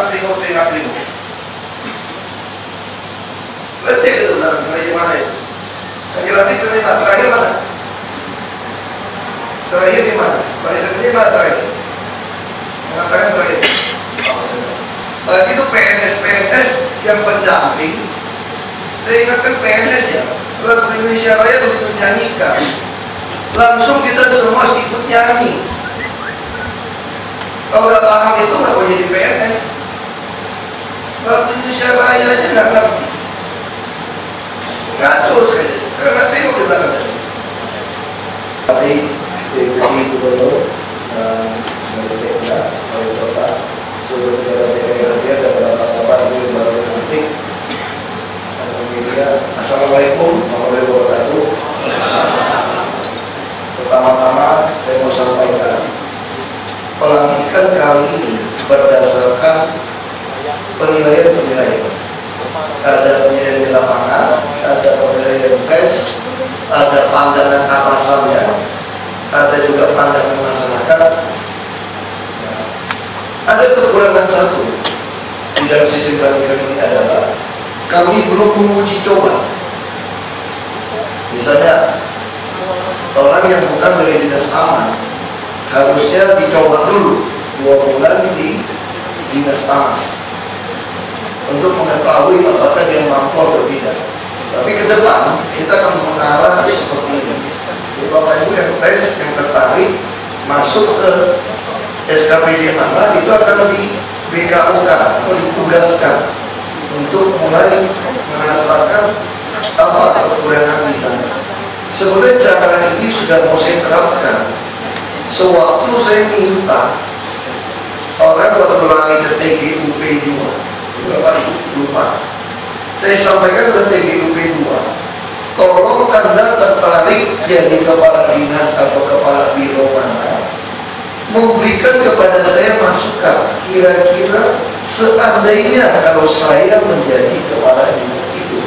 tengok. Letih itu dalam gereja mana itu? Lagi-lagi terima terakhir mana? Terakhir di mana? Paling terima terakhir. Mengatakan terakhir. Bagi itu PNS yang pendamping. Saya ingatkan PNS ya. Lagu Indonesia Raya begitu nyanyikan, langsung kita semua ikut nyanyi. Kalau nggak paham itu nggak boleh jadi PNS. Lagu Indonesia Raya aja nggak ngerti. Ngatur saja. Karena tengok di belakang. Tapi Deputi Gubernur Malaysia, Wali Kota, Gubernur DKI Malaysia dan beberapa kabar yang baru dilantik. Assalamualaikum warahmatullahi wabarakatuh. Pertama-tama saya mau sampaikan pelantikan kali ini berdasarkan penilaian. Ada penilaian di lapangan, ada penilaian tes, ada pandangan atasannya, ada juga pandangan masyarakat. Ada kekurangan satu di dalam sistem pelantikan ini adalah kami belum menguji coba. Misalnya orang yang bukan dari dinas aman harusnya dicoba dulu 2 bulan di dinas aman untuk mengetahui apakah dia mampu atau tidak. Tapi ke depan kita akan mengarah seperti ini. Jadi Bapak Ibu yang tes, yang tertarik masuk ke SKPD mana, itu akan di BKU-kan atau ditugaskan untuk mulai merasakan apa kekurangan di sana. Sebenarnya cara ini sudah mau saya terapkan. Sewaktu saya minta orang waktu lari ke TGUP 2, Bapak Ibu lupa, saya sampaikan ke TGUP 2, tolong Anda tertarik jadi kepala dinas atau kepala biro mana, memberikan kepada saya masukan kira-kira seandainya kalau saya menjadi kepala dinas itu.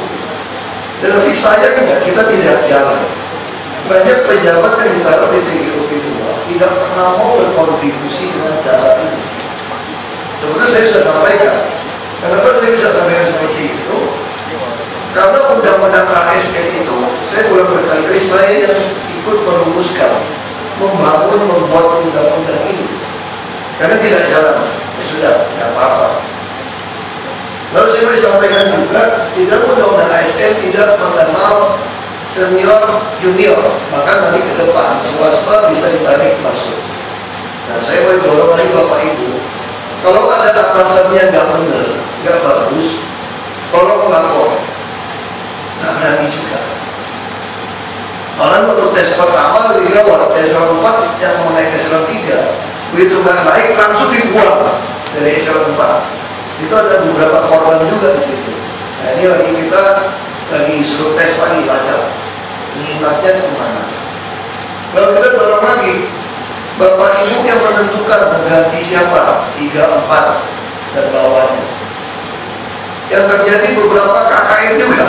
Tetapi sayangnya kita tidak jalan. Banyak pejabat yang ditaruh di TGUP 2 tidak pernah mau berkontribusi dengan cara ini. Sebenarnya saya sudah sampaikan. Kenapa saya bisa sampaikan seperti itu? Karena undang-undang ASN itu saya boleh berkali-kali saya yang ikut merumuskan, membuat undang-undang ini. Karena tidak jalan. Ya sudah, tidak apa-apa. Lalu saya boleh sampaikan juga, di dalam undang-undang ASN tidak mengenal senior junior, maka nanti ke depan swasta bisa ditarik masuk. Nah, saya boleh dorong lagi Bapak Ibu, kalau ada atasannya nggak benar, nggak bagus, tolong lapor. Nggak berani juga. Orang untuk tes pertama lebih gawat, tes 4 yang mau naik eselon 3, begitu nggak naik langsung dibuang dari eselon 4. Itu ada beberapa korban juga di situ. Nah, ini lagi kita lagi suruh tes lagi baca minatnya kemana. Kalau kita dorong lagi, Bapak Ibu yang menentukan mengganti siapa 3, 4 dan bawahnya. Yang terjadi beberapa KKN juga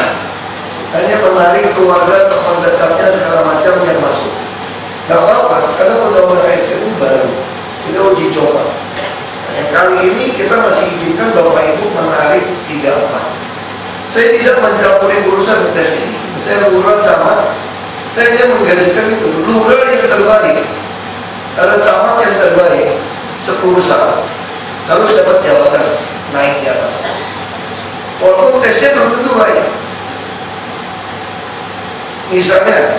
hanya menarik keluarga teman dekatnya segala macam yang masuk. Gak apa-apa, karena undang-undang ASN baru kita uji coba. Nah, kali ini kita masih izinkan Bapak Ibu menarik 3, 4. Saya tidak mencampuri urusan tes ini. Saya lurah camat, saya hanya menggariskan itu. Lurah yang terbaik, kalau camat yang terbaik 10 saat harus dapat jabatan naik di atas. Walaupun tesnya belum tentu baik. Misalnya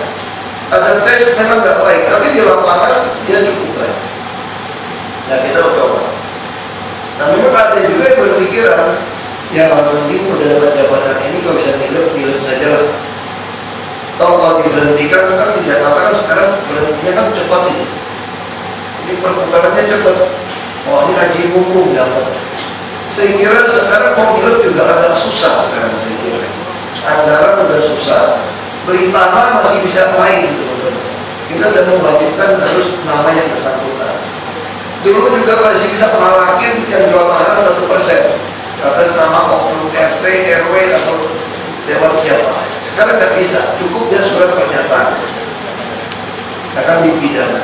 ada tes memang nggak baik, tapi di lapangan dia cukup baik. Nah, kita coba. Nah, memang ada juga yang berpikiran, ya mungkin udah dapat jabatan ini kalau bisa nilai saja lah. Kalau diberhentikan kan di Jakarta kan sekarang berhentinya kan cepat ini. Ini perputarannya cepat. Oh, ini haji mumpung dapat. Saya kira sekarang mau nilai juga agak susah sekarang saya kira. Anggaran udah susah, beli tanah masih bisa main gitu. Kita sudah mewajibkan harus nama yang bersangkutan. Dulu juga masih bisa menalakin yang jual mahal 1% atas nama oknum RT, RW atau dewan siapa. Sekarang nggak bisa, cukup dia surat pernyataan akan dipidana.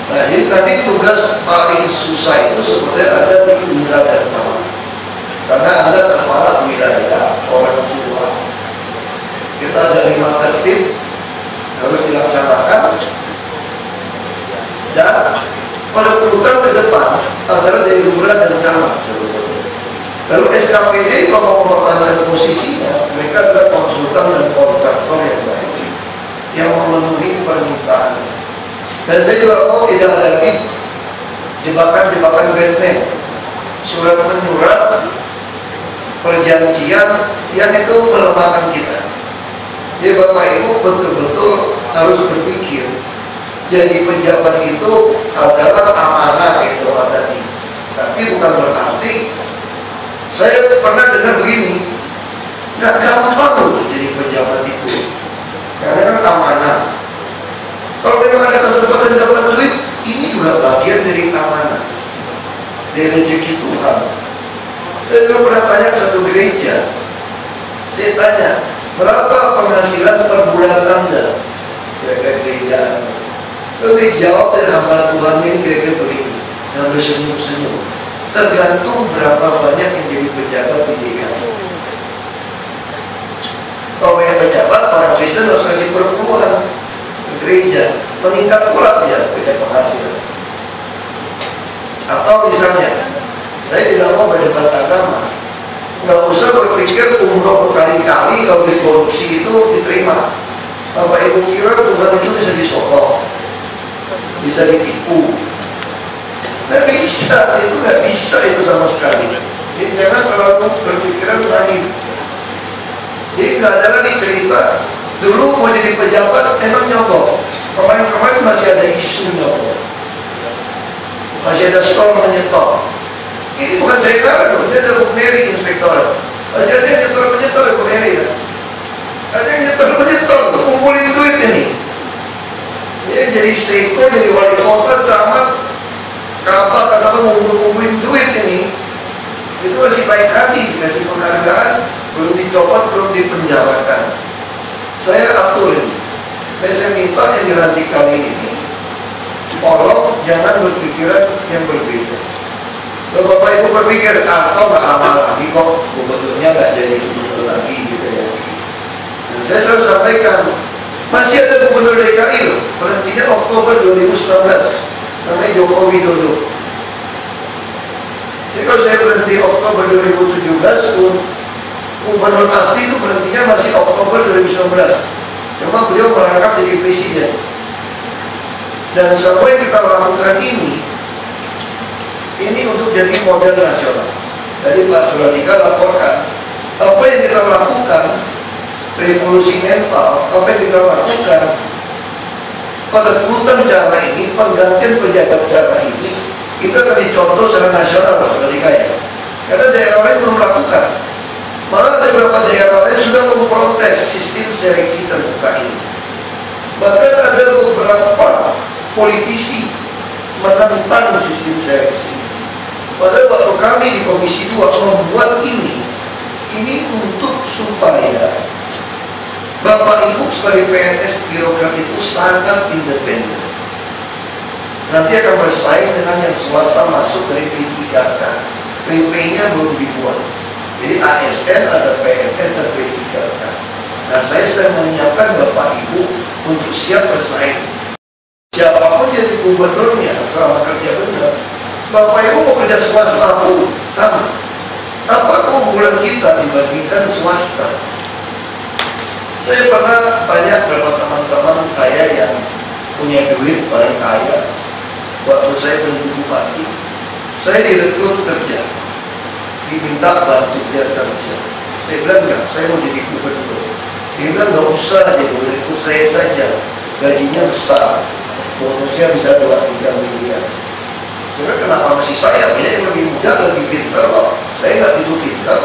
Nah, jadi tadi tugas paling susah itu sebenarnya ada di Indra dan Tawar. Karena Anda kepala wilayah, orang tua. Kita ada 5 tertib harus dilaksanakan, dan pada urutan ke depan adalah dari lurah dan camat. Lalu SKPD kalau mempertahankan posisinya, mereka adalah konsultan dan kontraktor yang baik, yang memenuhi permintaan. Dan saya juga tidak ada lagi jebakan-jebakan Batman, surat menyurat, perjanjian yang itu melemahkan kita. Jadi Bapak Ibu betul-betul harus berpikir, jadi pejabat itu adalah amanah itu tadi. Tapi bukan berarti, saya pernah dengar begini, nggak gampang loh jadi pejabat itu, karena kan amanah. Kalau memang ada kesempatan dapat duit, ini juga bagian dari amanah, dari rezeki Tuhan. Saya juga pernah tanya ke satu gereja, saya tanya, berapa penghasilan per bulan Anda? Kira-kira gereja. Lalu dijawab dari hamba Tuhan ini kira-kira begini, dan bersenyum-senyum. Tergantung berapa banyak yang jadi pejabat di DKI. Kalau banyak pejabat, orang Kristen harus lagi perempuan ke gereja, meningkat pula dia punya penghasilan. Atau misalnya, saya tidak mau berdebat agama, nggak usah berpikir umroh berkali-kali kalau dikorupsi itu diterima. Bapak Ibu kira Tuhan itu bisa disokong, bisa ditipu? Nggak bisa, itu nggak bisa itu sama sekali. Jadi jangan terlalu berpikiran naif. Jadi nggak ada lagi cerita dulu mau jadi pejabat emang nyogok. Kemarin-kemarin masih ada isu nyogok, masih ada skor menyetor. Ini bukan cerita dong, dia ada Bu Mary inspektor. Ada yang nyetor Bu Mary ya. Ada yang nyetor, kumpulin duit ini. Dia jadi seko, jadi wali kota, camat, kapal ngumpulin duit ini. Itu masih baik hati, dikasih penghargaan, belum dicopot, belum dipenjarakan. Saya atur ini. Saya minta yang dilantik kali ini, tolong jangan berpikiran yang berbeda. Kalau Bapak Ibu berpikir, atau nggak amal lagi kok, gubernurnya nggak jadi gubernur lagi gitu ya. Dan saya selalu sampaikan, masih ada gubernur DKI loh, berhentinya Oktober 2019, namanya Joko Widodo. Jadi kalau saya berhenti Oktober 2017, gubernur asli itu berhentinya masih Oktober 2019. Cuma beliau merangkap jadi presiden. Dan semua yang kita lakukan ini untuk jadi model nasional. Jadi Pak Suratika laporkan, apa yang kita lakukan, revolusi mental, apa yang kita lakukan, pada penutupan cara ini, penggantian pejabat cara ini, itu akan dicontoh secara nasional Pak Suratika ya. Karena daerah lain belum melakukan. Malah beberapa daerah lain sudah memprotes sistem seleksi terbuka ini. Bahkan ada beberapa politisi menentang sistem seleksi. Padahal waktu kami di Komisi 2 membuat ini untuk supaya Bapak Ibu sebagai PNS birokrat itu sangat independen. Nanti akan bersaing dengan yang swasta masuk dari P3K. PP-nya belum dibuat. Jadi ASN ada PNS dan P3K. Nah, saya sedang menyiapkan Bapak Ibu untuk siap bersaing. Siapapun jadi gubernurnya selama kerja benar. Bapak Ibu mau kerja swasta pun sama. Apa keunggulan kita dibandingkan swasta? Saya pernah tanya beberapa teman-teman saya yang punya duit paling kaya. Waktu saya menjadi bupati, saya direkrut kerja, diminta bantu dia kerja. Saya bilang enggak, saya mau jadi gubernur. Dia bilang enggak usah, jadi direkrut saya saja. Gajinya besar, bonusnya bisa 2-3 miliar. Sebenarnya kenapa masih saya? Dia yang lebih muda, lebih pintar kok. Saya nggak itu pintar.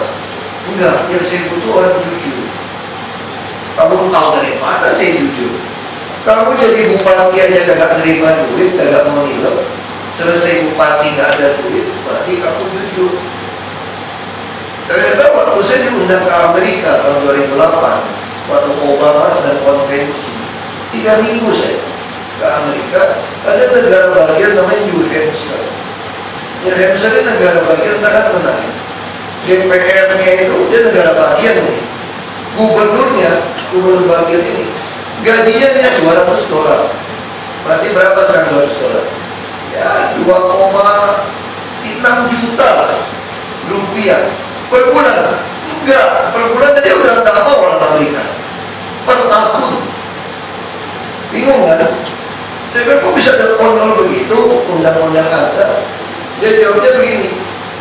Enggak, yang saya butuh orang jujur. Kamu tahu dari mana saya jujur? Kamu jadi bupati aja nggak terima duit, nggak mau nilai. Selesai bupati nggak ada duit, berarti kamu jujur. Ternyata waktu saya diundang ke Amerika tahun 2008, waktu Obama sedang konvensi, 3 minggu saya ke Amerika, ada negara bagian namanya New Hampshire. New Hampshire ini negara bagian sangat menarik. DPR-nya itu dia negara bagian nih. Gubernur bagian ini gajinya hanya $200. Berarti berapa sekarang $200? Ya 2,6 juta rupiah per bulan. Enggak, per bulan aja udah nggak mau orang Amerika. Per tahun. Bingung kan? Saya bilang kok bisa ada konyol begitu, undang-undang ada. Dia jawabnya begini,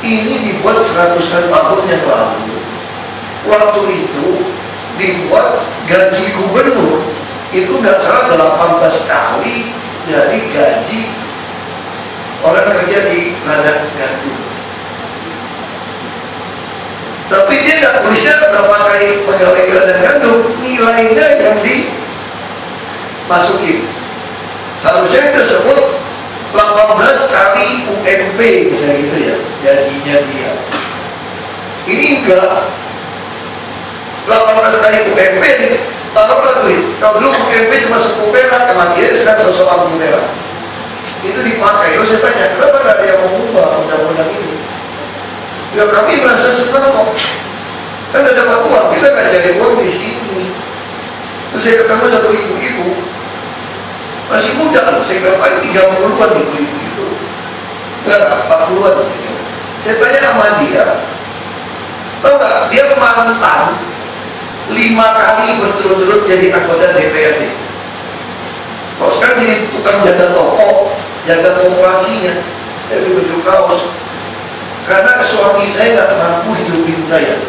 ini dibuat 100 tahun yang lalu. Waktu itu dibuat gaji gubernur itu nggak salah 18 kali dari gaji orang kerja di ladang gandum. Tapi dia nggak tulisnya berapa kali pegawai di ladang gandum, nilainya yang dimasukin. Harusnya tersebut 18 kali UMP misalnya gitu ya, gajinya dia. Ini enggak 18 kali UMP nih. Taruhlah duit. Kalau dulu UMP cuma 10 perak, kematian sekarang 180 perak. Itu dipakai. Lalu saya tanya, kenapa nggak ada yang mengubah undang-undang ini? Ya kami merasa senang kok. Kan ada dapat uang, kita nggak jadi uang di sini. Terus saya ketemu satu ibu-ibu, masih muda loh, saya kira paling 30-an ibu-ibu itu. Enggak, 40-an. Saya tanya sama dia, tahu nggak, dia mantan 5 kali berturut-turut jadi anggota DPRD. Kalau sekarang jadi tukang jaga toko, jaga koperasinya, jadi baju kaos. Karena suami saya nggak mampu hidupin saya.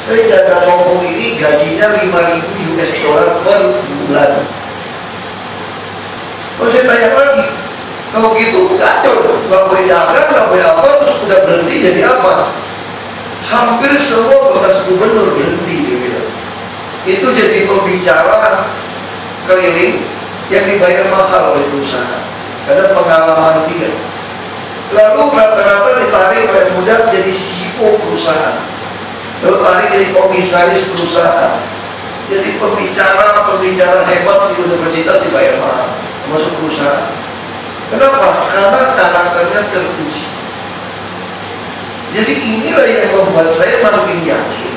Saya jaga toko ini gajinya $5.000 per bulan. Kalau saya tanya lagi, kalau gitu kacau, nggak boleh dagang, nggak boleh apa, terus udah berhenti jadi apa? Hampir semua bekas gubernur berhenti dia bilang. Itu jadi pembicara keliling yang dibayar mahal oleh perusahaan karena pengalaman dia. Lalu rata-rata ditarik oleh muda jadi CEO perusahaan, lalu tarik jadi komisaris perusahaan, jadi pembicara hebat di universitas dibayar mahal masuk perusahaan. Kenapa? Karena karakternya teruji. Jadi inilah yang membuat saya makin yakin.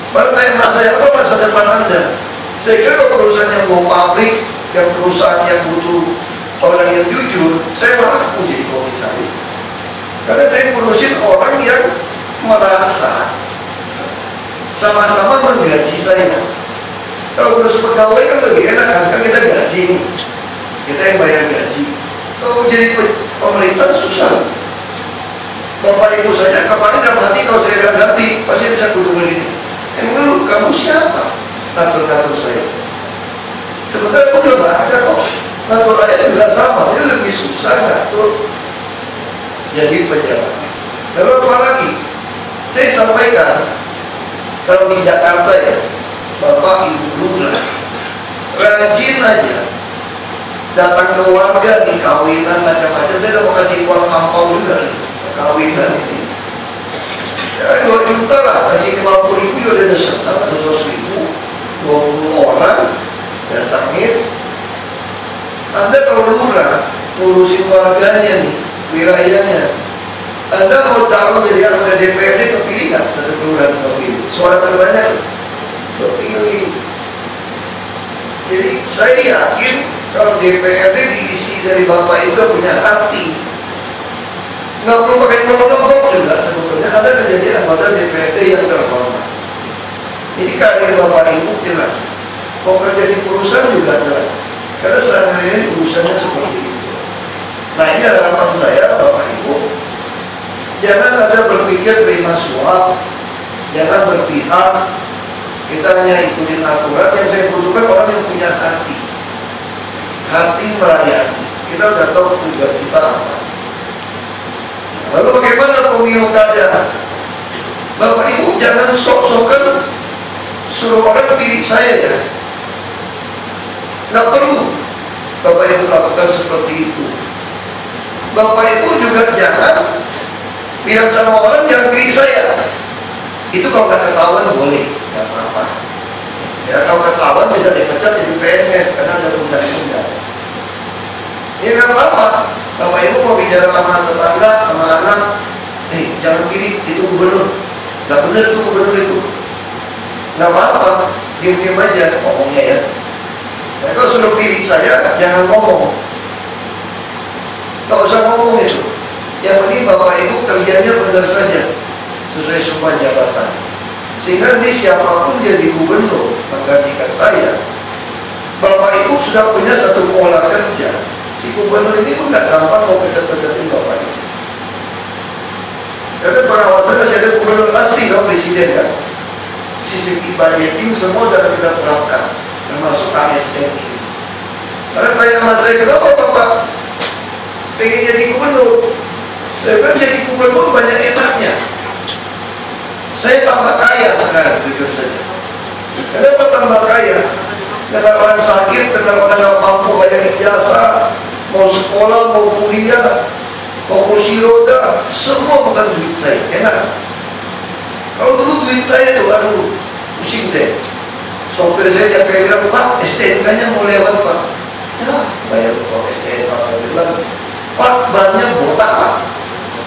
Pertanyaan saya, apa masa depan Anda? Saya kira kalau perusahaan yang mau pabrik, yang perusahaan yang butuh orang yang jujur, saya laku jadi komisaris. Karena saya ngurusin orang yang merasa sama-sama menggaji saya. Kalau urus pegawai kan lebih enak, kan kita gaji, kita yang bayar gaji. Kalau jadi pemerintah susah. Bapak ibu saja kemarin dalam hati, kalau saya bilang ganti, pasti bisa duduk begini. Emang kamu siapa? Ngatur-ngatur saya. Sebenarnya aku juga ada kok. Ngatur rakyat juga sama, jadi lebih susah ngatur jadi pejabat. Lalu apa lagi? Saya sampaikan, kalau di Jakarta ya, Bapak Ibu Lurah rajin aja datang ke warga di kawinan macam-macam. Saya udah mau kasih uang ampau juga nih, kawinan ini. Ya 2 juta lah, kasih 50.000 juga ada serta 200.000, 20 orang datangin. Anda kalau lurah ngurusin warganya nih, wilayahnya, Anda mau calon jadi anggota DPRD kepilih nggak? Satu kelurahan kepilih, suara terbanyak kepilih. Jadi saya yakin kalau DPRD diisi dari Bapak Ibu punya hati, nggak perlu pakai monolog juga sebetulnya. Ada kejadian anggota DPRD yang terhormat. Jadi karir Bapak Ibu jelas, mau kerja di perusahaan juga jelas. Karena sehari-hari urusannya seperti itu. Nah ini harapan saya Bapak Ibu, jangan ada berpikir terima suap, jangan berpihak. Kita hanya ikutin aturan. Yang saya butuhkan orang yang punya hati melayani. Kita sudah tahu tujuan kita apa. Lalu bagaimana pemilu kada? Bapak Ibu jangan sok-sokan suruh orang pilih saya ya. Nggak perlu Bapak Ibu lakukan seperti itu. Bapak Ibu juga jangan bilang sama orang jangan pilih saya. Itu kalau nggak ketahuan boleh, nggak apa-apa. Ya kalau ketahuan bisa dipecat jadi PNS karena ada undang-undang. Ya nggak apa-apa. Bapak Ibu mau bicara sama tetangga, sama anak, jangan pilih bener tuh gubernur itu. Nggak apa-apa, diam-diam aja ngomongnya ya. Nah, kalau suruh pilih saya, jangan ngomong. Nggak usah ngomong itu. Yang penting Bapak Ibu kerjanya benar saja, sesuai sumpah jabatan. Sehingga nanti siapapun jadi gubernur menggantikan saya, Bapak Ibu sudah punya satu pola kerja. Si gubernur ini pun nggak gampang mau pecat-pecatin Bapak Ibu. Karena pengawasan masih ada gubernur asli kalau presiden kan. Sistem e-budgeting semua sudah kita terapkan, termasuk ASN ini. Karena tanya sama saya, kenapa Bapak pengen jadi gubernur? Saya kan jadi gubernur banyak enaknya. Saya tambah kaya sekarang, jujur saja. Kenapa tambah kaya? Karena orang sakit, karena orang nggak mampu bayar ijazah, mau sekolah, mau kuliah, mau kursi roda, semua bukan duit saya, enak. Kalau dulu duit saya tuh, aduh, pusing saya. Sopir saya yang kayak bilang, Pak, STNK-nya mau lewat Pak. Ya, bayar STNK bilang, Pak, bannya botak Pak.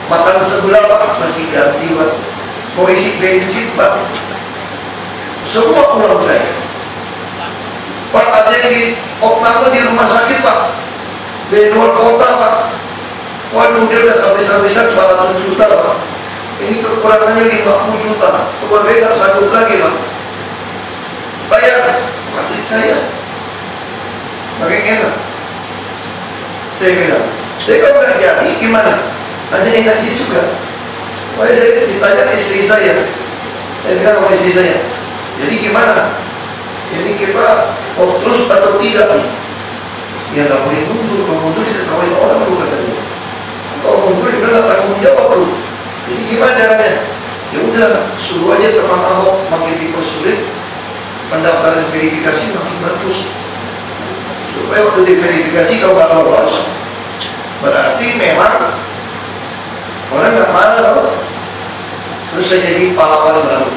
Makan sebelah Pak, masih ganti Pak. Mau isi bensin Pak. Semua uang saya. Pak, ada yang di opname di rumah sakit Pak, di luar kota Pak. Waduh, dia udah habis-habisan 400 juta Pak. Ini kekurangannya 50 juta. Keluarga nggak sanggup lagi Pak. Bayar, duit saya. Makin enak. Saya bilang, saya kalau nggak jadi gimana? Hanya enaknya juga. Makanya saya ditanya istri saya. Saya bilang sama istri saya, jadi gimana? Jadi kita mau terus atau tidak nih? Ya nggak boleh mundur, kalau mundur kita kawin orang dulu katanya. Kalau mundur dia nggak tanggung jawab dulu. Jadi gimana caranya? Ya udah, suruh aja teman Ahok makin dipersulit, pendaftaran verifikasi makin bagus. Supaya waktu diverifikasi kalau nggak lolos, berarti memang orang nggak marah loh. Terus saya jadi pahlawan baru.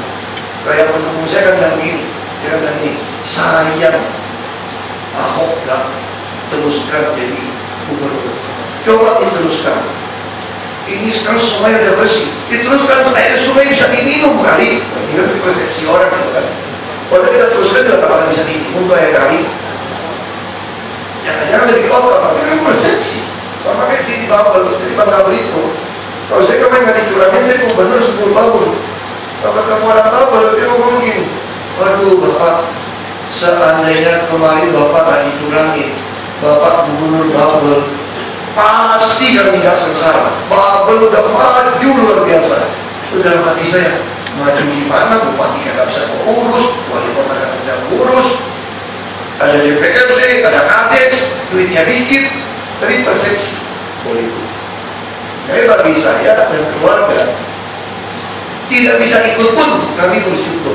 Kayak pendukung saya kan bilang gini. Dia bilang ini, sayang Ahok gak teruskan jadi gubernur. Coba diteruskan. Ini sekarang sungai udah bersih. Diteruskan air sungai bisa diminum kali. Ini kan persepsi orang gitu kan. Kalau kita teruskan juga tak akan bisa diminum tuh air kali. Jangan-jangan lebih kotor, tapi kan persepsi. Sama kayak si Babel, jadi Bangka Belitung. Kalau saya kemarin nggak dicurangin, saya gubernur 10 tahun. Kalau ketemu orang Babel, dia ngomong gini. Waduh Bapak, seandainya kemarin Bapak nggak dicurangin, Bapak gubernur Babel, pasti kami nggak sengsara. Babel udah maju luar biasa. Itu dalam hati saya, maju gimana? Bupati nggak bisa urus, wali kota nggak bisa urus, ada DPRD, ada kades, duitnya dikit, tapi persepsi boleh. Jadi bagi saya dan keluarga tidak bisa ikut pun kami bersyukur.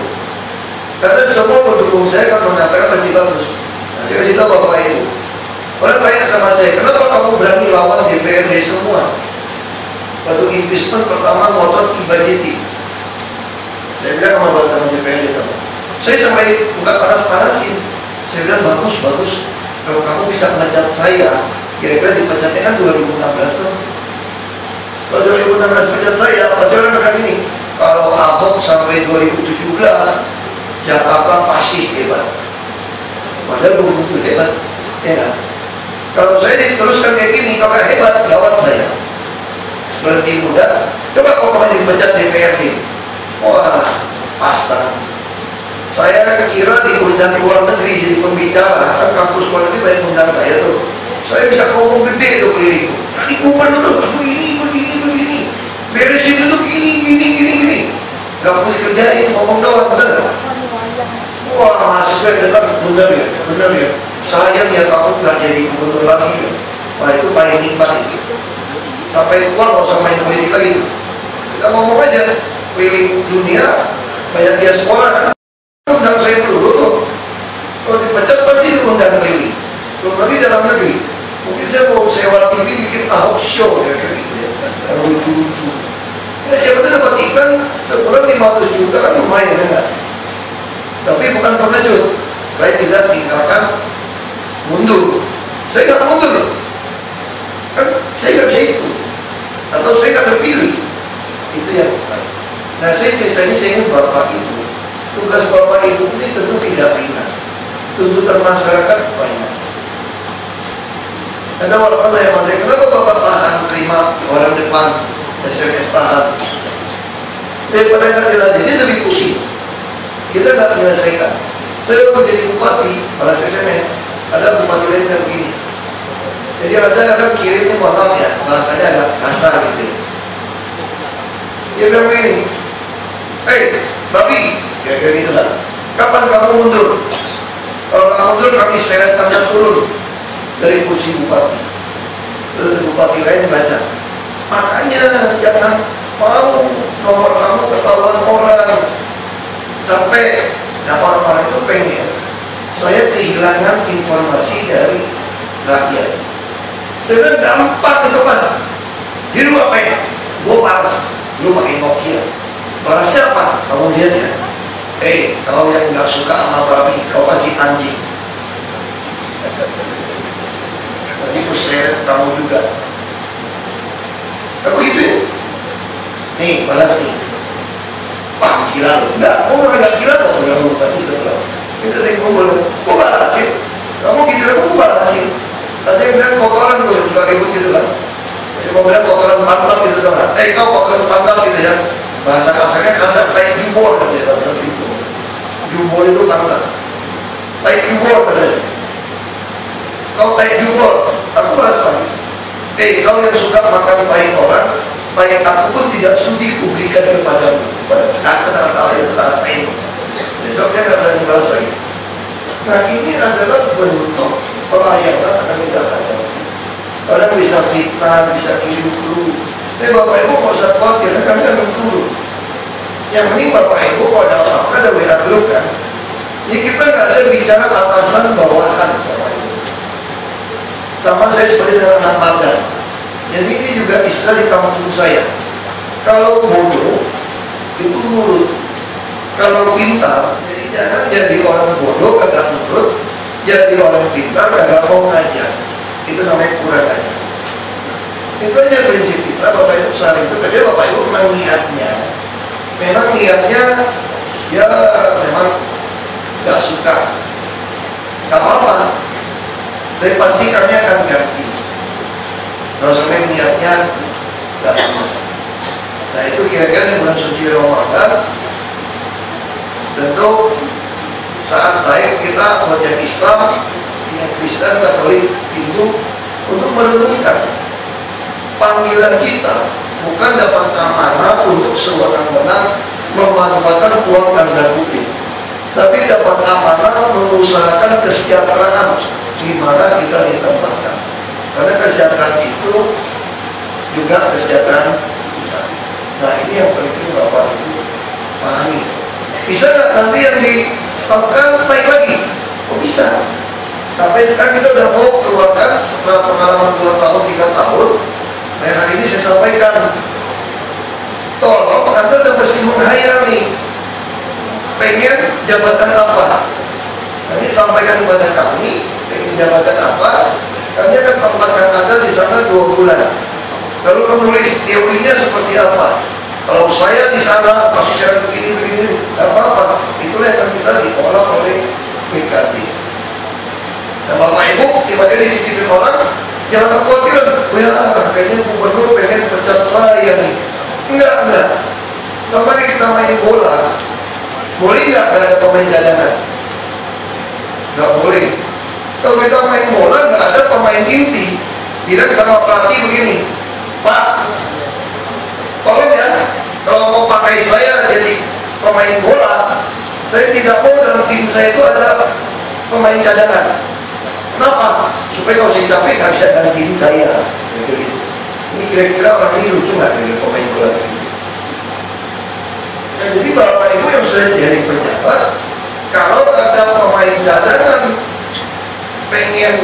Karena semua pendukung saya kan mengatakan masih bagus. Nah, saya kasih tahu Bapak Ibu. Orang tanya sama saya, kenapa kamu berani lawan DPRD semua? Waktu impeachment pertama ngotot e-budgeting. Saya bilang sama teman DPRD kamu. Saya sampai bukan panas-panasin. Saya bilang bagus. Kalau kamu bisa memecat saya, kira-kira dipecatnya kan 2016 tuh. Kalau 2016 pecat saya, pasti orang bilang ini. Kalau Ahok sampai 2017, Jakarta pasti hebat. Padahal belum tentu hebat, ya kan? Kalau saya diteruskan kayak gini, kalau hebat, gawat saya. Berhenti muda, coba kalau kamu dipecat DPRD, wah, pasta. Saya kira diundang ke luar negeri jadi pembicara, kan kampus luar negeri banyak undang saya tuh. Saya bisa ngomong gede tuh keliling. Tadi gubernur tuh begini, beresin itu gini. Gak boleh kerjain, ngomong doang, bener gak? Wah, mahasiswa dengar, bener ya. Sayang ya kamu gak jadi gubernur lagi ya. Wah, itu paling nikmat itu. Sampai keluar gak usah main politik lagi. Kita ngomong aja, keliling dunia, banyak diaspora kan. Undang saya dulu tuh. Kalau dipecat pasti diundang keliling. Belum lagi dalam negeri. Mungkin saya mau sewa TV bikin Ahok show ya kayak gitu ya. Yang lucu-lucu. Ya siapa tuh dapat ikan sebulan 500 juta kan lumayan enggak? Tapi bukan pengecut. Saya tidak tinggalkan mundur. Saya nggak mundur. Kan saya nggak bisa ikut. Atau saya nggak terpilih. Itu yang. Nah saya ceritanya saya ingin Bapak Ibu. Tugas Bapak Ibu ini tentu tidak ringan. Tuntutan masyarakat banyak. Ada orang yang masih, kenapa Bapak tahan terima orang depan SMS tahan? Daripada nggak dilanjut, dia lebih pusing. Kita nggak menyelesaikan. Saya waktu jadi bupati, balas SMS, ada bupati lain yang begini. Jadi ada yang kirim, maaf ya, bahasanya agak kasar gitu. Dia bilang begini, hei, babi, kira-kira gitu kan. Kapan kamu mundur? Kalau kamu mundur, kami seret Anda turun dari kursi bupati. Terus bupati lain baca, makanya jangan mau nomor kamu ketahuan orang. Sampai orang-orang itu pengen saya kehilangan informasi dari rakyat. Saya bilang gampang itu kan. Jadi lu apa ya? Gue balas, lu pakai Nokia. Balasnya apa? Kamu lihat ya. Kalau yang nggak suka sama babi, kau pasti anjing. Nanti aku seret kamu juga. Aku gitu ya. Nih, balas nih. Pak, gila lo. Enggak, kamu memang gak gila kok. Udah bupati setelah. Itu sering ngomong, kok balasin? Kamu gitu, aku balasin. Tadi yang bilang kotoran tuh, suka ribut gitu kan. Jadi mau bilang kotoran pantat gitu kan. Kau kotoran pantat gitu ya. Bahasa kasarnya kasar, kayak jubor katanya. Bahasa jubor. Jubor itu pantat. Kayak jubor katanya. Kau kayak jubor, aku merasa. Kau yang suka makan tai orang, baik aku pun tidak sudi publikan kepadamu. Aku tak tahu yang rasain. Besoknya nggak berani merasain. Nah ini adalah bentuk pelayanan kami datang. Orang bisa fitnah, bisa kirim dulu. Bapak Ibu nggak usah khawatir, kami akan dulu. Yang penting Bapak Ibu kalau ada apa-apa ada WA grup kan. Jadi kita nggak ada bicara atasan bawahan. Sama saya seperti dengan anak magang. Jadi ini juga istilah di kampung saya. Kalau bodoh itu nurut. Kalau pintar, jadi jangan jadi orang bodoh kagak nurut, jadi orang pintar kagak mau ngajar. Itu namanya kurang ajar. Itu aja prinsip kita. Bapak Ibu saling itu kerja. Bapak Ibu memang niatnya ya memang gak suka, gak apa-apa. Tapi pasti kami akan ganti. Kalau sampai niatnya gak sama. Nah itu kira-kira di bulan suci Ramadan. Tentu saat baik kita wajah Islam, yang Kristen, Katolik, Hindu untuk merenungkan panggilan kita bukan dapat amanah untuk sewenang-wenang memanfaatkan uang tanda kutip, tapi dapat amanah mengusahakan kesejahteraan di mana kita ditempatkan. Karena kesejahteraan itu juga kesejahteraan kita. Nah ini yang penting Bapak Ibu pahami. Bisa nggak nanti yang di-stopkan naik lagi? Oh bisa. Tapi sekarang kita udah mau keluarkan setelah pengalaman 2 tahun, 3 tahun. Nah hari ini saya sampaikan, tolong Anda udah mesti menghayal nih, pengen jabatan apa? Nanti sampaikan kepada kami, pengen jabatan apa? Kami akan tempatkan Anda di sana 2 bulan. Lalu menulis teorinya seperti apa? Kalau saya di sana masih saya begini, apa-apa. Itulah yang kita diolah oleh BKT. Nah Bapak Ibu, tiba-tiba dititipin orang, jangan khawatir. Ya, kayaknya gubernur pengen pecat saya nih. Enggak. Sampai kita main bola, boleh nggak ada pemain cadangan? Nggak boleh. Kalau kita main bola nggak ada pemain inti, bilang sama pelatih begini, Pak, tolong ya, kalau mau pakai saya jadi pemain bola, saya tidak mau dalam tim saya itu ada pemain cadangan. Kenapa? Supaya kalau saya capek nggak bisa gantiin saya. Gitu. Ini kira-kira orang ini lucu nggak dari pemain bola ini? Nah, jadi Bapak Ibu yang sudah jadi pejabat, kalau ada pemain cadangan pengen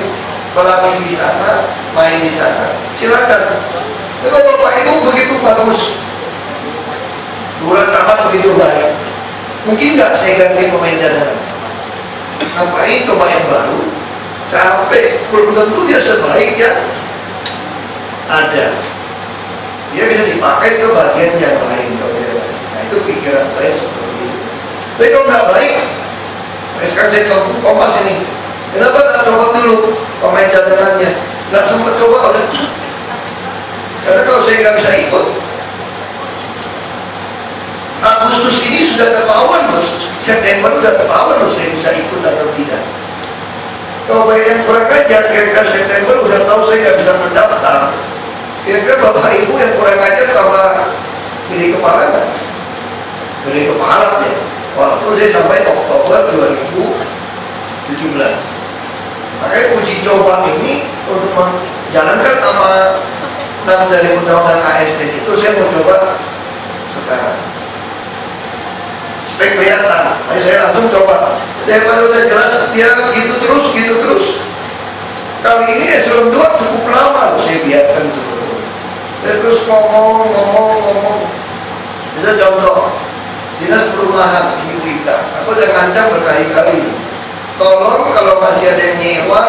berlatih di sana, main di sana, silakan. Kalau Bapak Ibu begitu bagus, bulan amat begitu baik, mungkin nggak saya ganti pemain cadangan. Ngapain coba yang baru? Capek, belum tentu dia sebaik yang ada. Dia bisa dipakai ke bagian yang lain. Nah itu pikiran saya seperti itu. Tapi kalau nggak baik, sekarang saya coba Kompas ini, kenapa nggak coba dulu pemain cadangannya? Nggak sempat coba oleh. Karena kalau saya nggak bisa ikut, Agustus ini sudah ketahuan loh, September sudah ketahuan loh saya bisa ikut atau tidak. Kalau banyak yang kurang ajar, kira-kira September udah tahu saya nggak bisa mendaftar. Kira-kira Bapak Ibu yang kurang ajar tambah gede kepala nggak? Gede kepala ya. Waktu saya sampai Oktober 2017. Makanya uji coba ini untuk menjalankan amanat dari undang-undang ASN itu saya mau coba sekarang. Supaya kelihatan, saya langsung coba. Daripada udah jelas dia gitu terus. Kali ini eselon 2 cukup lama loh saya biarkan sebelum. Dia terus ngomong. Bisa contoh, Dinas Perumahan Ibu Ika, aku udah ngancam berkali-kali. Tolong kalau masih ada yang nyewa,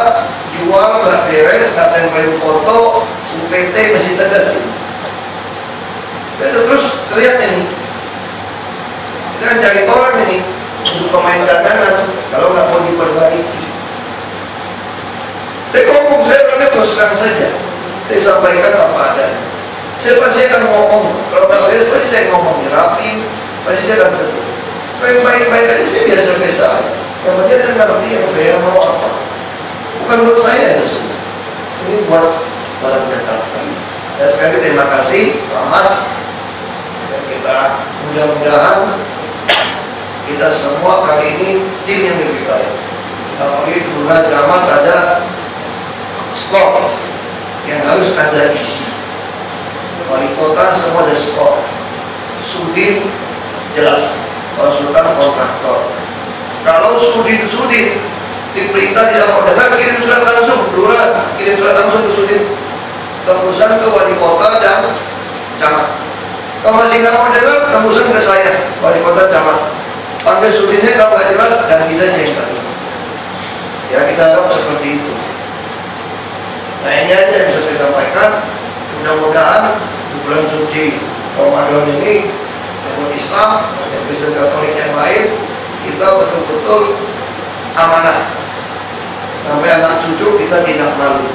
jual nggak beres, kata yang paling foto, UPT masih tegas sih. Terus teriak ini. Kita cari orang ini untuk pemain cadangan kalau nggak mau diperbaiki. Saya ngomong, saya orangnya terus terang saja. Saya sampaikan apa adanya. Saya pasti akan ngomong, kalau nggak beres pasti saya ngomong rapi, pasti saya akan betul. Kalau baik-baik aja saya biasa-biasa aja. Yang penting saya ngerti yang saya mau apa. Bukan buat saya itu semua. Ini buat para Jakarta. Dan sekali terima kasih, selamat. Dan kita mudah-mudahan kita semua kali ini tim yang lebih baik. Apalagi guna zaman ada skor yang harus ada isi. Wali kota semua ada skor. Sudin jelas, konsultan kontraktor. Kalau sudin diperintah tidak mau dengar, kirim surat langsung, kirim surat langsung ke sudin, tembusan ke wali kota dan camat. Kalau masih nggak mau dengar, tembusan ke saya, wali kota camat. Panggil sudinnya kalau nggak jelas dan kita jengkel. Ya kita harap seperti itu. Nah ini aja yang bisa saya sampaikan. Mudah-mudahan di bulan suci Ramadan ini umat Islam dan Kristen Katolik yang lain kita betul-betul amanah. Sampai anak cucu kita tidak malu.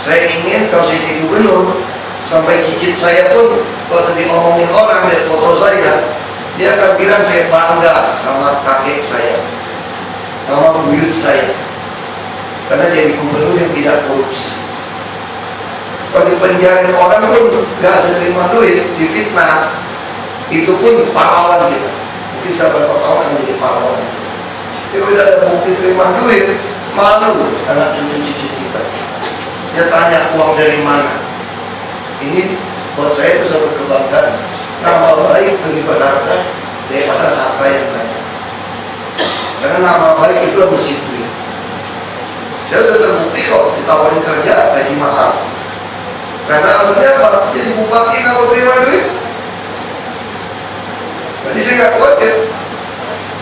Saya ingin kalau saya jadi gubernur sampai cicit saya pun waktu diomongin orang lihat foto saya, dia akan bilang saya bangga sama kakek saya, sama buyut saya, karena jadi gubernur yang tidak korupsi. Kalau dipenjarain orang pun nggak ada terima duit, difitnah, itu pun pahlawan kita. Bisa berpahlawan menjadi pahlawan. Kalau tidak ada bukti terima duit, malu anak cucu kita. Dia tanya uang dari mana. Ini buat saya itu satu kebanggaan. Nama baik daripada harta yang banyak. Karena nama baik itu mesti duit. Saya sudah terbukti kok ditawarin kerja gaji mahal. Karena akhirnya apa? Jadi bupati kalau terima duit. Jadi saya nggak khawatir.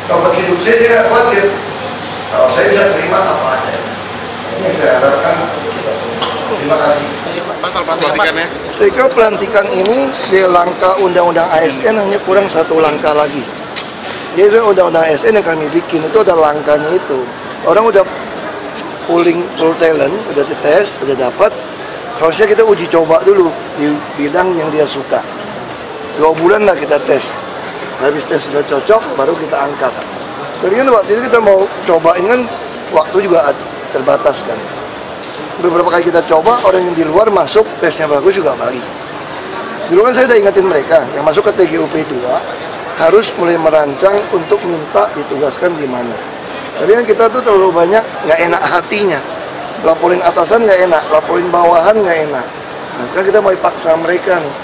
Kalau hidup saya nggak khawatir. Kalau saya bisa terima apa adanya. Ini saya harapkan kita semua. Terima kasih. Pelantikannya? Saya kira pelantikan ini di langkah undang-undang ASN hanya kurang satu langkah lagi. Jadi undang-undang ASN yang kami bikin itu ada langkahnya itu. Orang udah pooling full talent, udah dites, udah dapat. Harusnya kita uji coba dulu di bidang yang dia suka. 2 bulan lah kita tes. Habis tes sudah cocok, baru kita angkat. Tapi kan waktu itu kita mau coba, ini kan waktu juga terbatas kan. Beberapa kali kita coba, orang yang di luar masuk, tesnya bagus juga balik. Dulu kan saya udah ingatin mereka, yang masuk ke TGUP 2 harus mulai merancang untuk minta ditugaskan di mana. Tapi kan kita tuh terlalu banyak nggak enak hatinya. Laporin atasan nggak enak, laporin bawahan nggak enak. Nah sekarang kita mau paksa mereka nih.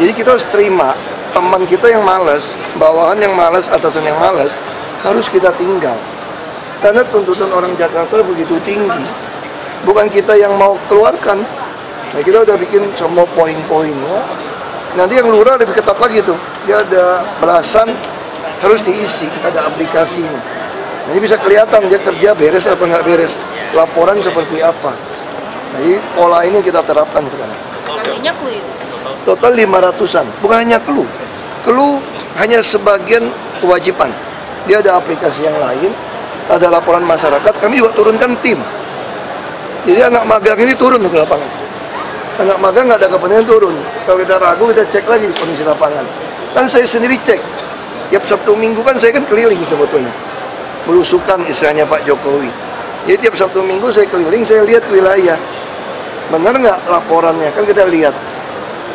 Jadi kita harus terima teman kita yang malas, bawahan yang malas, atasan yang malas, harus kita tinggal. Karena tuntutan orang Jakarta begitu tinggi. Bukan kita yang mau keluarkan. Nah kita udah bikin semua poin-poinnya. Nanti yang lurah lebih ketat lagi tuh. Dia ada belasan harus diisi, ada aplikasinya. Nah ini bisa kelihatan dia kerja beres apa nggak beres. Laporan seperti apa. Nah ini pola ini kita terapkan sekarang. Artinya clue itu? Total 500-an. Bukan hanya clue. Clue hanya sebagian kewajiban. Dia ada aplikasi yang lain, ada laporan masyarakat, kami juga turunkan tim. Jadi anak magang ini turun ke lapangan. Anak magang nggak ada kepentingan turun. Kalau kita ragu, kita cek lagi kondisi lapangan. Kan saya sendiri cek. Tiap Sabtu Minggu kan saya kan keliling sebetulnya. Belusukan istilahnya Pak Jokowi. Jadi tiap Sabtu Minggu saya keliling, saya lihat wilayah. Benar nggak laporannya? Kan kita lihat.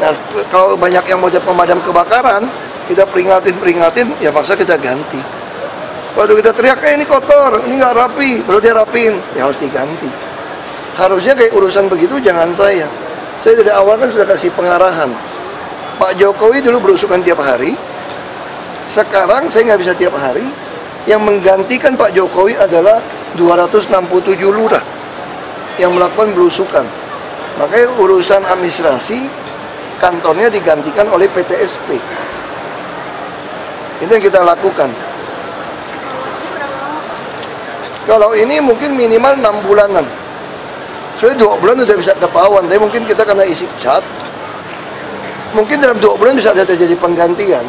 Nah, kalau banyak yang mau jadi pemadam kebakaran, kita peringatin, ya paksa kita ganti. Waktu kita teriak, ini kotor, ini nggak rapi, baru dia rapiin, ya harus diganti. Harusnya kayak urusan begitu jangan saya. Saya dari awal kan sudah kasih pengarahan. Pak Jokowi dulu berusukan tiap hari. Sekarang saya nggak bisa tiap hari. Yang menggantikan Pak Jokowi adalah 267 lurah yang melakukan belusukan. Makanya urusan administrasi kantornya digantikan oleh PTSP. Itu yang kita lakukan. Kalau ini mungkin minimal 6 bulanan. Soalnya 2 bulan sudah bisa ketahuan, tapi mungkin kita karena isi chat, mungkin dalam 2 bulan bisa ada terjadi penggantian.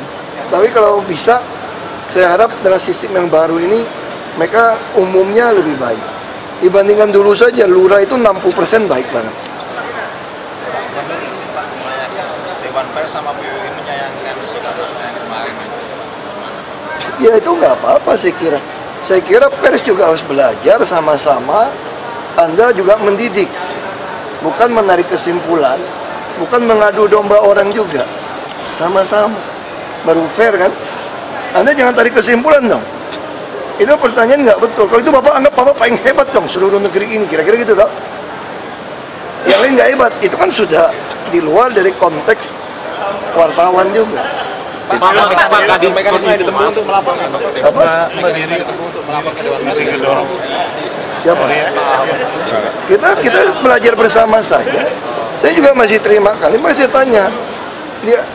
Tapi kalau bisa, saya harap dengan sistem yang baru ini, mereka umumnya lebih baik. Dibandingkan dulu saja, lurah itu 60% baik banget. Dewan Pers sama PUI menyayangkan sikap yang kemarin. Ya itu nggak apa-apa saya kira. Saya kira pers juga harus belajar sama-sama. Anda juga mendidik, bukan menarik kesimpulan, bukan mengadu domba orang juga. Sama-sama, baru fair kan? Anda jangan tarik kesimpulan dong. Itu pertanyaan nggak betul. Kalau itu Bapak anggap Bapak paling hebat dong seluruh negeri ini, kira-kira gitu toh? Yang lain nggak hebat, itu kan sudah di luar dari konteks wartawan juga. Mekanisme ditempuh untuk melaporkan. Mekanisme ditempuh untuk melapor ke Dewan Pers. Siapa? Kita belajar bersama saja. Saya juga masih terima kali, masih tanya dia,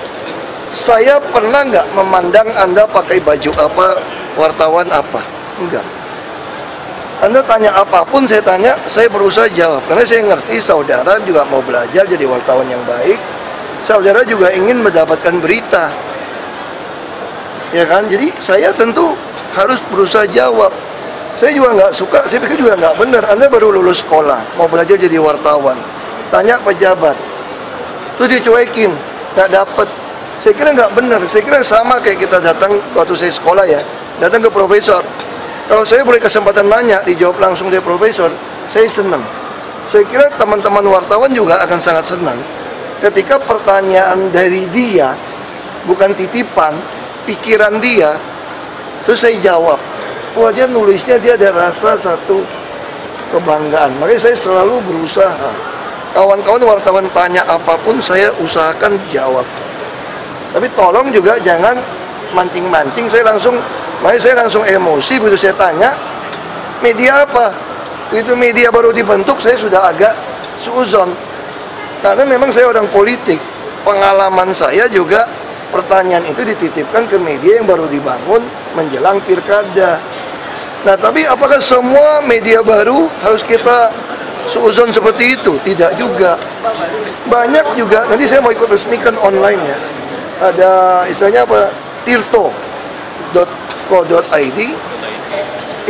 saya pernah nggak memandang Anda pakai baju apa, wartawan apa? Enggak. Anda tanya apapun, saya berusaha jawab. Karena saya ngerti saudara juga mau belajar jadi wartawan yang baik. Saudara juga ingin mendapatkan berita. Ya kan? Jadi saya tentu harus berusaha jawab. Saya juga nggak suka, saya pikir juga nggak benar. Anda baru lulus sekolah, mau belajar jadi wartawan. Tanya pejabat. Terus dicuekin, nggak dapet. Saya kira nggak benar. Saya kira sama kayak kita datang waktu saya sekolah ya. Datang ke profesor. Kalau saya boleh kesempatan nanya, dijawab langsung dari profesor, saya senang. Saya kira teman-teman wartawan juga akan sangat senang ketika pertanyaan dari dia, bukan titipan, pikiran dia, terus saya jawab. Wah, dia nulisnya, dia ada rasa satu kebanggaan. Makanya saya selalu berusaha. Kawan-kawan wartawan tanya apapun, saya usahakan jawab. Tapi tolong juga jangan mancing-mancing. Makanya saya langsung emosi begitu saya tanya, media apa? Itu media baru dibentuk, saya sudah agak suuzon. Karena memang saya orang politik. Pengalaman saya juga, pertanyaan itu dititipkan ke media yang baru dibangun menjelang pilkada. Nah, tapi apakah semua media baru harus kita suuzon seperti itu? Tidak juga. Banyak juga, nanti saya mau ikut resmikan online ya. Ada istilahnya apa? tirto.co.id.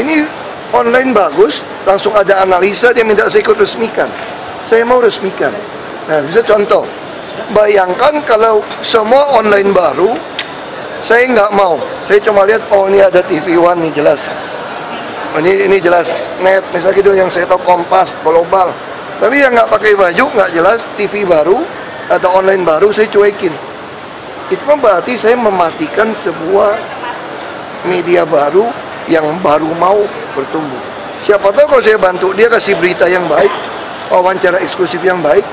Ini online bagus, langsung ada analisa, dia minta saya ikut resmikan. Saya mau resmikan. Nah, bisa contoh. Bayangkan kalau semua online baru, saya nggak mau. Saya cuma lihat, oh ini ada TV One nih jelas. Ini jelas net, misalnya gitu yang saya tahu Kompas, Global. Tapi yang nggak pakai baju, nggak jelas, TV baru atau online baru, saya cuekin. Itu kan berarti saya mematikan sebuah media baru yang baru mau bertumbuh. Siapa tahu kalau saya bantu dia kasih berita yang baik, wawancara eksklusif yang baik,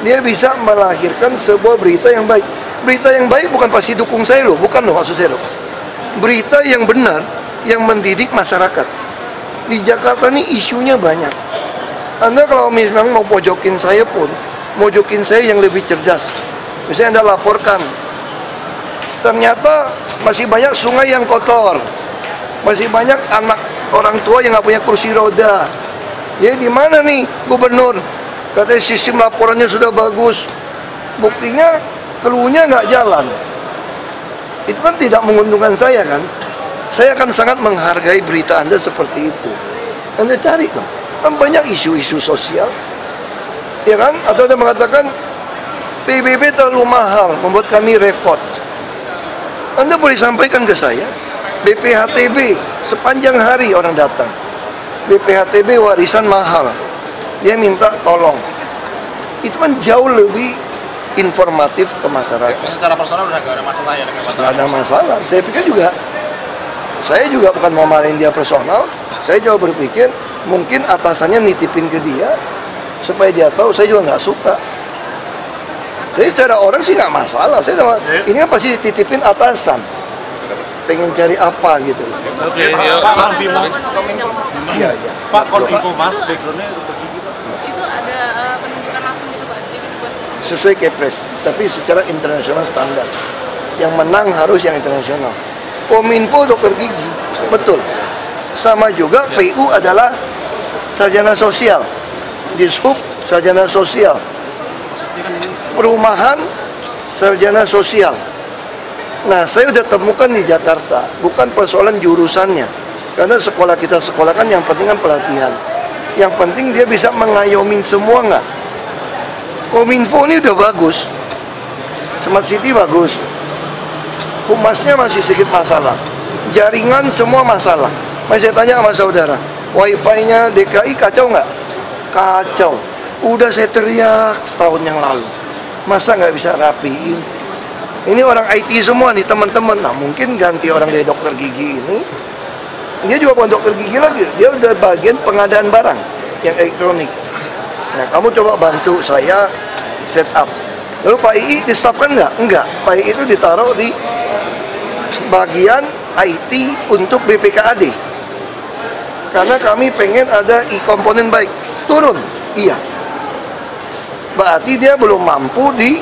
dia bisa melahirkan sebuah berita yang baik. Berita yang baik bukan pasti dukung saya loh, bukan loh maksud saya loh. Berita yang benar, yang mendidik masyarakat. Di Jakarta ini isunya banyak. Anda kalau memang mau pojokin saya pun, mojokin saya yang lebih cerdas. Misalnya Anda laporkan, ternyata masih banyak sungai yang kotor, masih banyak anak orang tua yang nggak punya kursi roda. Ya di mana nih gubernur? Katanya sistem laporannya sudah bagus, buktinya keluarnya nggak jalan. Itu kan tidak menguntungkan saya kan. Saya akan sangat menghargai berita Anda seperti itu. Anda cari dong. Kan banyak isu-isu sosial. Ya kan? Atau Anda mengatakan PBB terlalu mahal, membuat kami repot. Anda boleh sampaikan ke saya, BPHTB sepanjang hari orang datang. BPHTB warisan mahal. Dia minta tolong. Itu kan jauh lebih informatif ke masyarakat. Secara personal udah gak ada masalah ya dengan Pak? Nggak ada masalah. Saya pikir juga, saya juga bukan mau marahin dia personal. Saya juga berpikir mungkin atasannya nitipin ke dia supaya dia tahu saya juga nggak suka. Saya secara orang sih nggak masalah. Saya sama, ini kan pasti dititipin atasan. Pengen cari apa gitu. Oke, Pak Bimo. Iya, iya. Pak, Konfirmasi Mas, backgroundnya begini. Itu ada penunjukan langsung gitu Pak, jadi buat Sesuai Kepres, tapi secara internasional standar. Yang menang harus yang internasional. Kominfo dokter gigi, betul. Sama juga PU adalah sarjana sosial. Dishub sarjana sosial. Perumahan sarjana sosial. Nah, saya udah temukan di Jakarta, bukan persoalan jurusannya. Karena sekolah kita sekolah kan yang penting kan pelatihan. Yang penting dia bisa mengayomin semua nggak? Kominfo ini udah bagus. Smart City bagus. Humasnya masih sedikit masalah. Jaringan semua masalah. Masih saya tanya sama saudara, Wi-Fi-nya DKI kacau nggak? Kacau. Udah saya teriak setahun yang lalu. Masa nggak bisa rapiin? Ini orang IT semua nih teman-teman. Nah mungkin ganti orang dari dokter gigi ini. Dia juga bukan dokter gigi lagi. Dia udah bagian pengadaan barang yang elektronik. Nah kamu coba bantu saya set up. Lalu Pak II di-staffkan nggak? Enggak. Pak II itu ditaruh di bagian IT untuk BPKAD. Karena kami pengen ada e-komponen baik. Turun? Iya. Berarti dia belum mampu di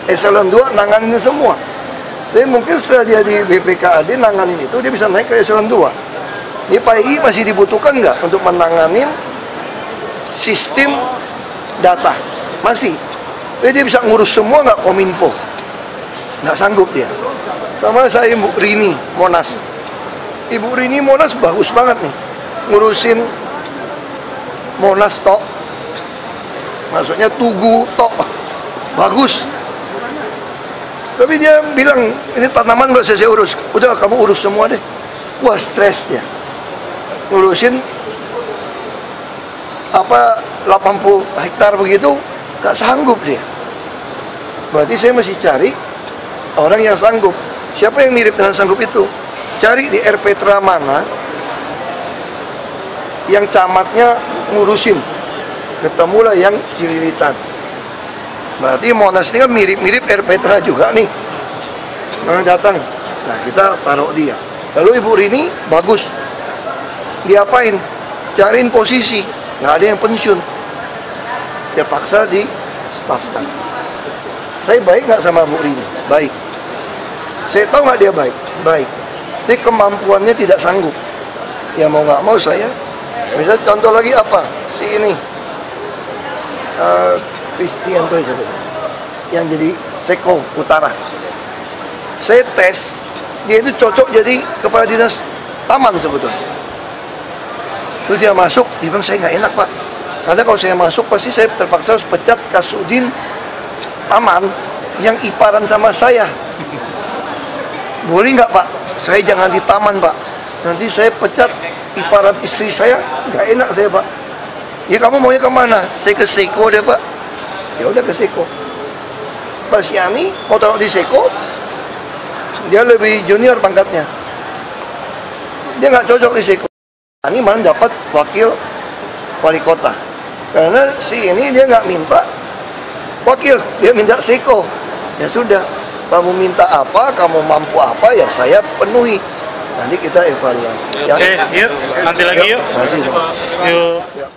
eselon 2 nanganin semua. Tapi mungkin setelah dia di BPKAD nanganin itu, dia bisa naik ke eselon 2. Di PAI masih dibutuhkan nggak untuk menanganin sistem data? Masih. Jadi dia bisa ngurus semua nggak Kominfo? Nggak sanggup dia. Sama saya Ibu Rini Monas. Ibu Rini Monas bagus banget nih. Ngurusin Monas tok. Maksudnya Tugu tok. Bagus. Tapi dia bilang, ini tanaman nggak saya urus. Udah kamu urus semua deh. Wah stres dia. Ngurusin apa 80 hektar begitu, nggak sanggup dia. Berarti saya mesti cari orang yang sanggup. Siapa yang mirip dengan sanggup itu? Cari di RPtra mana yang camatnya ngurusin. Ketemulah yang Cililitan. Berarti Monas ini kan mirip-mirip RPtra juga nih. Orang datang. Nah kita taruh dia. Lalu Ibu Rini bagus. Diapain? Cariin posisi. Nggak ada yang pensiun. Dia paksa di staffkan. Saya baik nggak sama Bu Rini? Baik. Saya tahu nggak dia baik? Baik. Tapi kemampuannya tidak sanggup. Ya mau nggak mau saya. Misalnya contoh lagi apa? Si ini. Kristianto itu yang jadi Seko Utara. Saya tes, dia itu cocok jadi kepala dinas taman sebetulnya. Lalu dia masuk, dia bilang saya nggak enak Pak. Karena kalau saya masuk pasti saya terpaksa harus pecat Kasudin Taman yang iparan sama saya. Boleh nggak Pak? Saya jangan di taman Pak. Nanti saya pecat iparan istri saya, nggak enak saya Pak. Ya kamu maunya kemana? Saya ke Seko deh Pak. Ya udah ke Seko. Pak Yani mau taruh di Seko, dia lebih junior pangkatnya. Dia nggak cocok di Seko. Yani malah dapat wakil wali kota. Karena si ini dia nggak minta wakil, dia minta Seko. Ya sudah, kamu minta apa, kamu mampu apa, ya saya penuhi. Nanti kita evaluasi. Oke, yuk, nanti lagi yuk. Masih. Yuk. Ya.